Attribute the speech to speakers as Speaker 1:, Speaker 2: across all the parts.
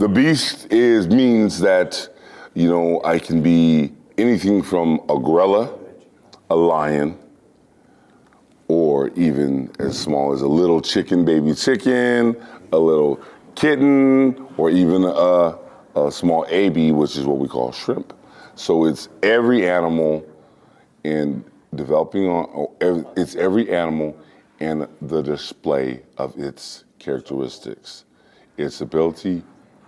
Speaker 1: The beast means that, I can be anything from a gorilla, a lion, or even as small as a little baby chicken, a little kitten, or even a small AB, which is what we call shrimp. So it's every animal and it's every animal and the display of its characteristics, its ability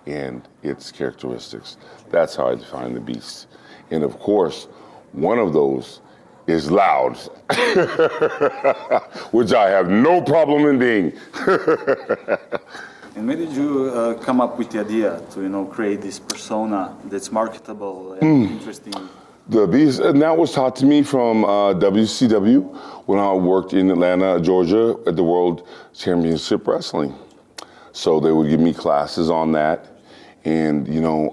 Speaker 1: and its characteristics. That's how I define the beast. And of course, one of those is loud, which I have no problem in being.
Speaker 2: And where did you come up with the idea to, create this persona that's marketable and interesting?
Speaker 1: The beast, and that was taught to me from WCW when I worked in Atlanta, Georgia at the World Championship Wrestling. So they would give me classes on that. And,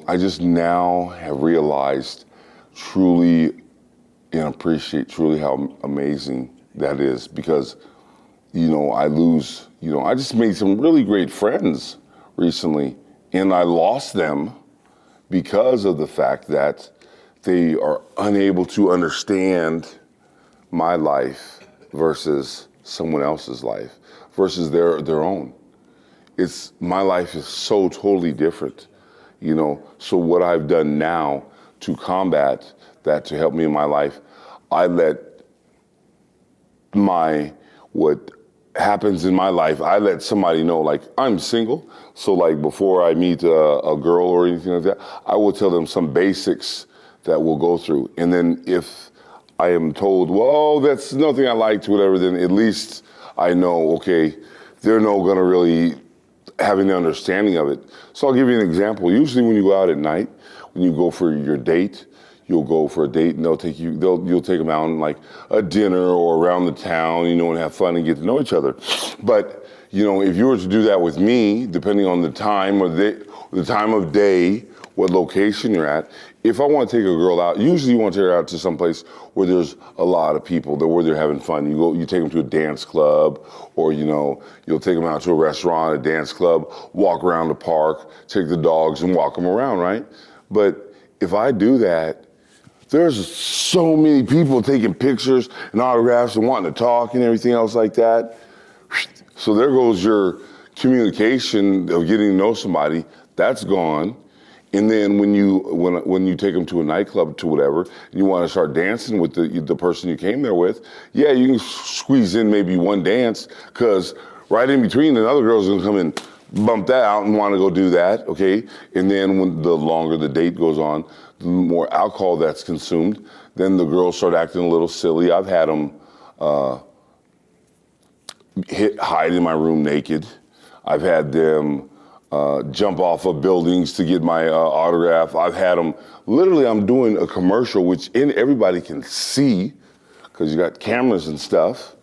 Speaker 1: I just now have realized truly and appreciate truly how amazing that is because, I just made some really great friends recently and I lost them because of the fact that they are unable to understand my life versus someone else's life versus their own. My life is so totally different, So what I've done now to combat that, to help me in my life, I let what happens in my life, I let somebody know, like, I'm single. So like before I meet a girl or anything like that, I will tell them some basics that we'll go through. And then if I am told, well, that's nothing I liked, whatever, then at least I know, okay, they're not gonna really have an understanding of it. So I'll give you an example. Usually when you go out at night, when you go for your date, you'll go for a date and you'll take them out on like a dinner or around the town, and have fun and get to know each other. But, if you were to do that with me, depending on the time or the time of day, what location you're at, if I want to take a girl out, usually you want to take her out to some place where there's a lot of people, where they're having fun. You take them to a dance club, or you'll take them out to a restaurant, a dance club, walk around the park, take the dogs and walk them around, right? But if I do that, there's so many people taking pictures and autographs and wanting to talk and everything else like that. So there goes your communication of getting to know somebody. That's gone. And then when you take them to a nightclub, to whatever, and you want to start dancing with the person you came there with, yeah, you can squeeze in maybe one dance, because right in between, another girl's gonna come and bump that out and want to go do that, okay? And then when the longer the date goes on, the more alcohol that's consumed, then the girls start acting a little silly. I've had them hide in my room naked. I've had them jump off of buildings to get my autograph. I've had them, literally I'm doing a commercial, which everybody can see, because you got cameras and stuff.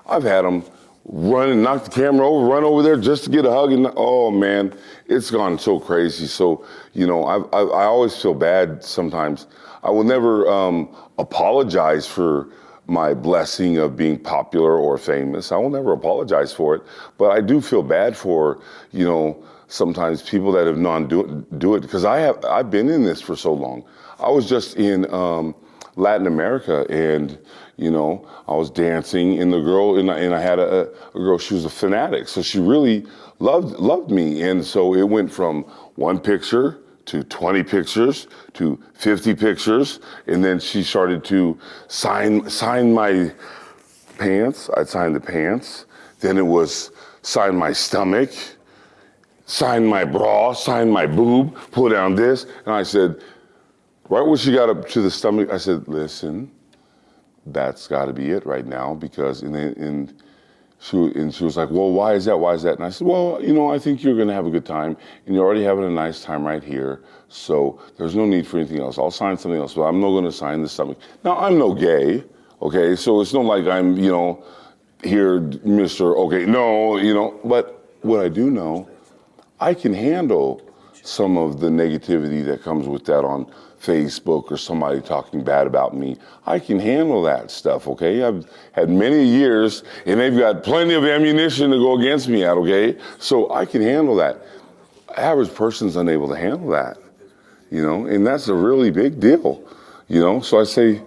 Speaker 1: I've had them run and knock the camera over, run over there just to get a hug, and oh man, it's gone so crazy. So, I always feel bad sometimes. I will never apologize for my blessing of being popular or famous. I will never apologize for it, but I do feel bad for, sometimes people that have do it, because I've been in this for so long. I was just in Latin America, and I was dancing, and the girl, and I had a girl, she was a fanatic, so she really loved me, and so it went from one picture to 20 pictures to 50 pictures, and then she started to sign my pants. I'd sign the pants. Then it was sign my stomach, sign my bra, sign my boob, pull down this, and I said, right when she got up to the stomach, I said, listen, that's got to be it right now, because, and she was like, well, why is that? Why is that? And I said, well, I think you're going to have a good time, and you're already having a nice time right here, so there's no need for anything else. I'll sign something else, but I'm not going to sign the stomach. Now, I'm no gay, okay? So it's not like I'm, here, Mr. Okay, no, but what I do know, I can handle some of the negativity that comes with that on Facebook or somebody talking bad about me. I can handle that stuff, okay? I've had many years, and they've got plenty of ammunition to go against me at, okay? So I can handle that. average person's unable to handle that, and that's a really big deal, So I say,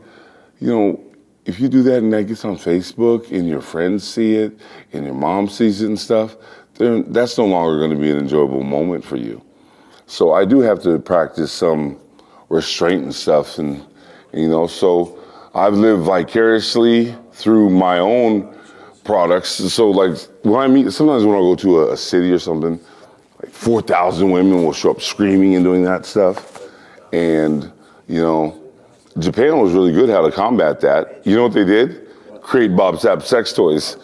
Speaker 1: if you do that and that gets on Facebook and your friends see it and your mom sees it and stuff, then that's no longer going to be an enjoyable moment for you. So I do have to practice some restraint and stuff, and so I've lived vicariously through my own products. So like sometimes when I go to a city or something, like 4,000 women will show up screaming and doing that stuff, and Japan was really good how to combat that. You know what they did? Create Bob Sapp sex toys.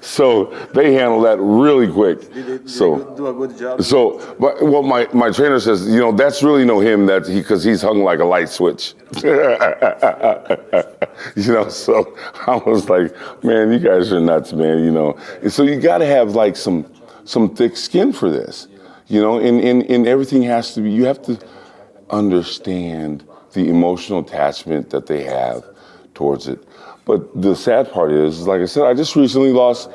Speaker 1: So they handle that really quick.
Speaker 2: Did they do a good job?
Speaker 1: But my trainer says, that's really no him, because he's hung like a light switch. So I was like, man, you guys are nuts, man, And so you got to have like some thick skin for this, and everything has to be, you have to understand the emotional attachment that they have towards it. But the sad part is, like I said, I just recently lost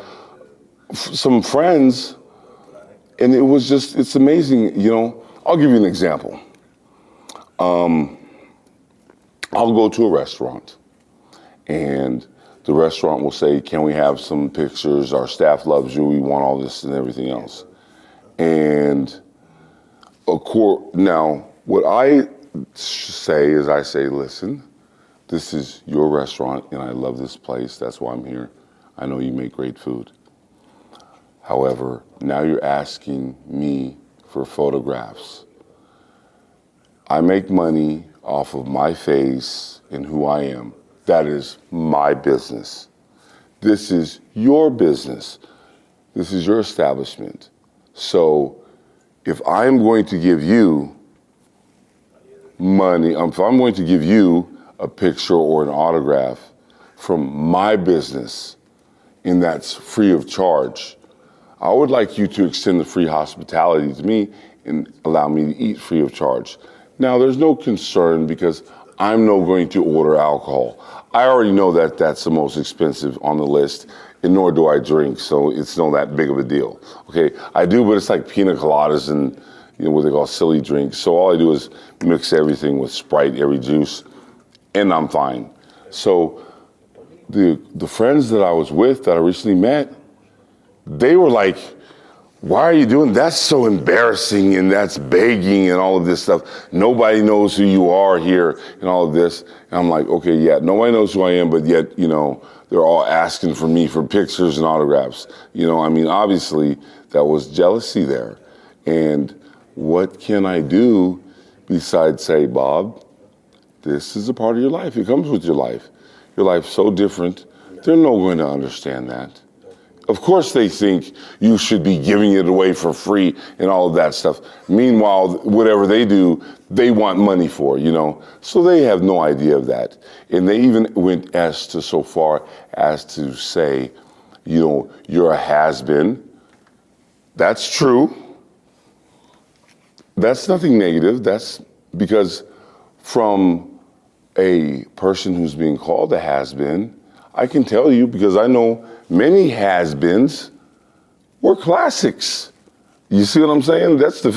Speaker 1: some friends, and it's amazing, I'll give you an example. I'll go to a restaurant, and the restaurant will say, can we have some pictures? Our staff loves you, we want all this and everything else. And now, what I say is listen, this is your restaurant, and I love this place. That's why I'm here. I know you make great food. However, now you're asking me for photographs. I make money off of my face and who I am. That is my business. This is your business. This is your establishment. So if I'm going to give you money, if I'm going to give you a picture or an autograph from my business, and that's free of charge, I would like you to extend the free hospitality to me and allow me to eat free of charge. Now, there's no concern because I'm not going to order alcohol. I already know that that's the most expensive on the list, and nor do I drink, so it's not that big of a deal. Okay, I do, but it's like pina coladas and what they call silly drinks. So all I do is mix everything with Sprite, every juice, and I'm fine. So the friends that I was with that I recently met, they were like, why are you doing, that's so embarrassing and that's begging and all of this stuff. Nobody knows who you are here and all of this. And I'm like, okay, yeah, nobody knows who I am, but yet, they're all asking for me for pictures and autographs. Obviously that was jealousy there. And what can I do besides say, Bob, this is a part of your life. It comes with your life. Your life's so different. They're not going to understand that. Of course they think you should be giving it away for free and all of that stuff. Meanwhile, whatever they do, they want money for, So they have no idea of that. And they even went so far as to say, you're a has-been. That's true. That's nothing negative. That's because from a person who's being called a has-been, I can tell you, because I know many has-beens were classics. You see what I'm saying? That's the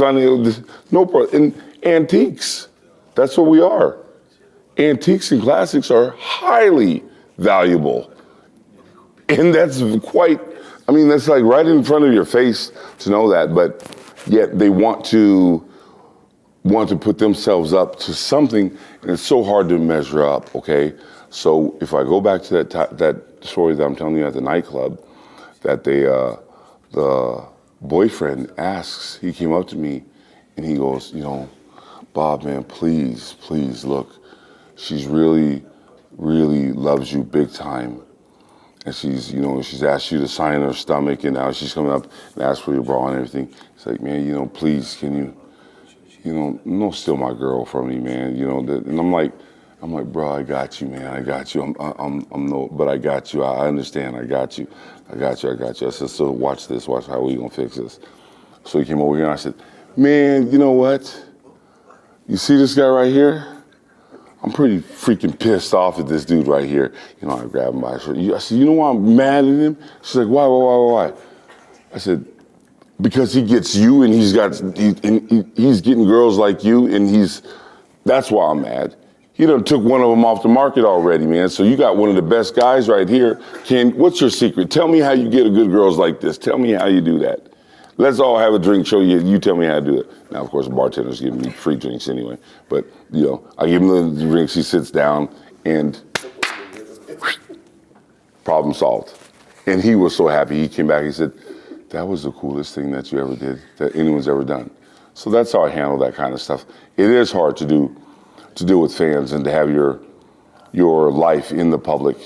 Speaker 1: in antiques. That's what we are. Antiques and classics are highly valuable. And that's that's like right in front of your face to know that, but yet they want to put themselves up to something, and it's so hard to measure up, okay? So if I go back to that story that I'm telling you at the nightclub, that the boyfriend asks, he came up to me and he goes, Bob, man, please, look, she's really, really loves you big time. And she's asked you to sign her stomach, and now she's coming up and asked for your bra and everything. It's like, man, please, can you, don't steal my girl from me, man. And I'm like, bro, I got you, man. I got you. But I got you. I understand. I got you. I said, so watch this. Watch how we gonna fix this. So he came over here and I said, man, you know what? You see this guy right here? I'm pretty freaking pissed off at this dude right here. I grabbed him by his shirt. I said, you know why I'm mad at him? She's like, why? I said, because he gets you, and he's getting girls like you, and that's why I'm mad. He done took one of them off the market already, man. So you got one of the best guys right here. What's your secret? Tell me how you get a good girls like this. Tell me how you do that. Let's all have a drink, show you. You tell me how to do it. Now, of course, the bartender's giving me free drinks anyway. But, I give him the drinks, he sits down, and problem solved. And he was so happy. He came back, he said, that was the coolest thing that you ever did, that anyone's ever done. So that's how I handle that kind of stuff. It is hard to deal with fans and to have your life in the public,